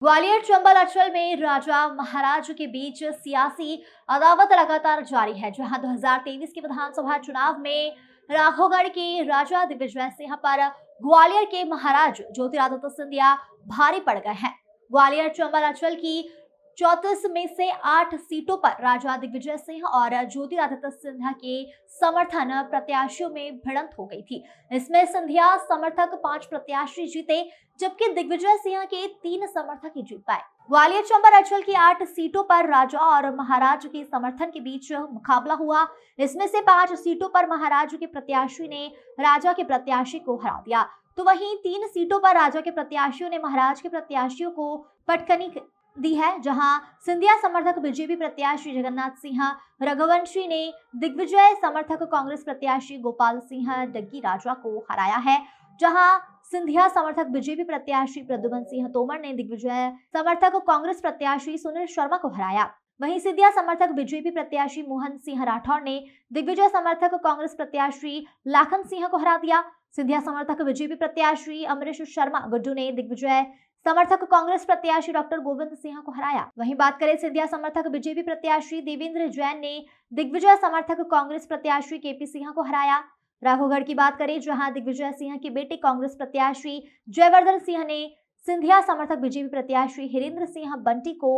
ग्वालियर चंबल अंचल में राजा महाराज के बीच सियासी अदावत लगातार जारी है, जहां 2023 के विधानसभा चुनाव में राघवगढ़ के राजा दिग्विजय सिंह पर ग्वालियर के महाराज ज्योतिरादित्य सिंधिया भारी पड़ गए हैं। ग्वालियर चंबल अंचल की 34 में से 8 सीटों पर राजा दिग्विजय सिंह और ज्योतिरादित्य सिंधिया के समर्थन प्रत्याशियों में भिड़ंत हो गई थी। इसमें सिंधिया समर्थक 5 प्रत्याशी जीते, जबकि दिग्विजय सिंह के 3 समर्थक ही जीत पाए। ग्वालियर चंबल अंचल की 8 सीटों पर राजा और महाराज के समर्थन के बीच मुकाबला हुआ। इसमें से 5 सीटों पर महाराज के प्रत्याशी ने राजा के प्रत्याशी को हरा दिया, तो वहीं 3 सीटों पर राजा के प्रत्याशियों ने महाराज के प्रत्याशियों को पटकनी दी है, जहां सिंधिया समर्थक बीजेपी प्रत्याशी जगन्नाथ सिंह रघुवंशी ने दिग्विजय समर्थक कांग्रेस प्रत्याशी गोपाल सिंह डग्गी राजा को हराया है, जहां सिंधिया समर्थक बीजेपी प्रत्याशी प्रद्युमन सिंह तोमर ने दिग्विजय समर्थक कांग्रेस प्रत्याशी सुनील शर्मा को हराया। वहीं सिंधिया समर्थक बीजेपी प्रत्याशी मोहन सिंह राठौर ने दिग्विजय समर्थक कांग्रेस प्रत्याशी लाखन सिंह को हरा दिया। सिंधिया समर्थक बीजेपी प्रत्याशी अमरीश शर्मा गुड्डू ने दिग्विजय समर्थक कांग्रेस प्रत्याशी डॉक्टर गोविंद सिंह को हराया। वहीं बात करें सिंधिया समर्थक बीजेपी प्रत्याशी देवेंद्र जैन ने दिग्विजय समर्थक कांग्रेस प्रत्याशी केपी सिंह को हराया। राघवगढ़ की बात करें, जहां दिग्विजय सिंह के बेटे कांग्रेस प्रत्याशी जयवर्धन सिंह ने सिंधिया समर्थक बीजेपी प्रत्याशी हिरेंद्र सिंह बंटी को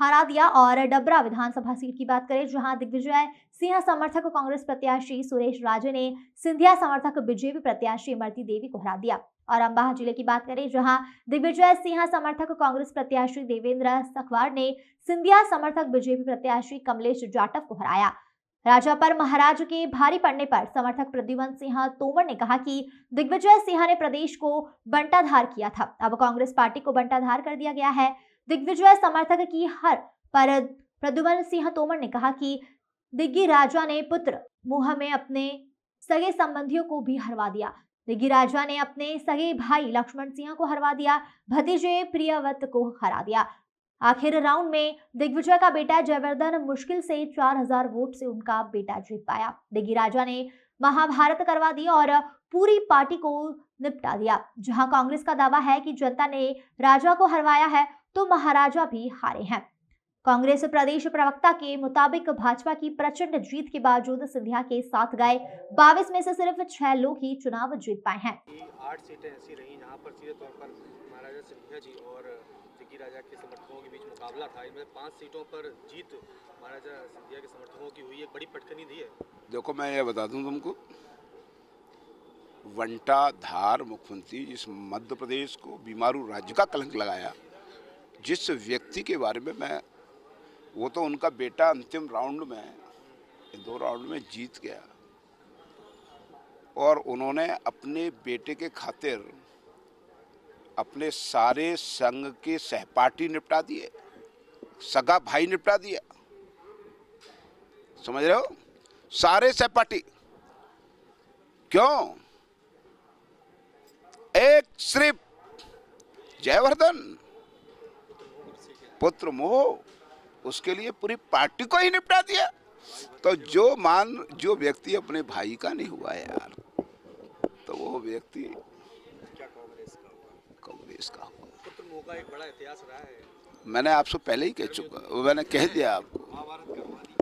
हरा दिया। और डबरा विधानसभा सीट की बात करें, जहां दिग्विजय सिंह समर्थक कांग्रेस प्रत्याशी सुरेश राजे ने सिंधिया समर्थक बीजेपी प्रत्याशी इमरती देवी को हरा दिया। और अंबाह जिले की बात करें, जहां दिग्विजय सिंह समर्थक कांग्रेस प्रत्याशी देवेंद्र सखवाड़ ने सिंधिया समर्थक बीजेपी प्रत्याशी कमलेश जाटव को हराया। राजा पर महाराज के भारी पड़ने पर समर्थक प्रद्युमन सिंह तोमर ने कहा कि दिग्विजय सिंह ने प्रदेश को बंटाधार किया था, अब कांग्रेस पार्टी को बंटाधार कर दिया गया है। दिग्विजय समर्थक की हर पर प्रद्युमन सिंह तोमर ने कहा कि दिग्गी राजा ने पुत्र मुंह में अपने सगे संबंधियों को भी हरवा दिया। दिग्गी राजा ने अपने सगे भाई लक्ष्मण सिंह को हरवा दिया, भतीजे प्रियवत को हरा दिया। आखिर राउंड में दिग्विजय का बेटा जयवर्धन मुश्किल से 4000 वोट से उनका बेटा जीत पाया। दिग्गी राजा ने महाभारत करवा दी और पूरी पार्टी को निपटा दिया। जहां कांग्रेस का दावा है कि जनता ने राजा को हरवाया है, तो महाराजा भी हारे हैं। कांग्रेस प्रदेश प्रवक्ता के मुताबिक भाजपा की प्रचंड जीत के बावजूद सिंधिया के साथ गए 22 में से सिर्फ 6 लोग ही चुनाव जीत पाए हैं। 8 सीटें ऐसी रही जहां पर सीधे तौर पर महाराजा सिंधिया जी और दिग्गी राजा के समर्थकों के बीच मुकाबला था। इनमें 5 सीटों पर जीत महाराजा सिंधिया के समर्थकों की हुई है, बड़ी पटकनी दी है। देखो, मैं ये बता दूं तुमको, बंटाधार मुख्यमंत्री जिस मध्य प्रदेश को बीमारू राज्य का कलंक लगाया, जिस व्यक्ति के बारे में मैं, वो तो उनका बेटा अंतिम राउंड में 2 राउंड में जीत गया और उन्होंने अपने बेटे के खातिर अपने सारे संघ के सहपाठी निपटा दिए, सगा भाई निपटा दिया। समझ रहे हो? सारे सहपाठी। क्यों? एक सिर्फ जयवर्धन पुत्र मोह, उसके लिए पूरी पार्टी को ही निपटा दिया। तो जो व्यक्ति अपने भाई का नहीं हुआ यार, तो वो व्यक्ति क्या कांग्रेस का होगा? पुत्र मोह का एक बड़ा इतिहास रहा है। मैंने आपसे पहले ही कह चुका, मैंने कह दिया आपको। महाभारत करवा दी।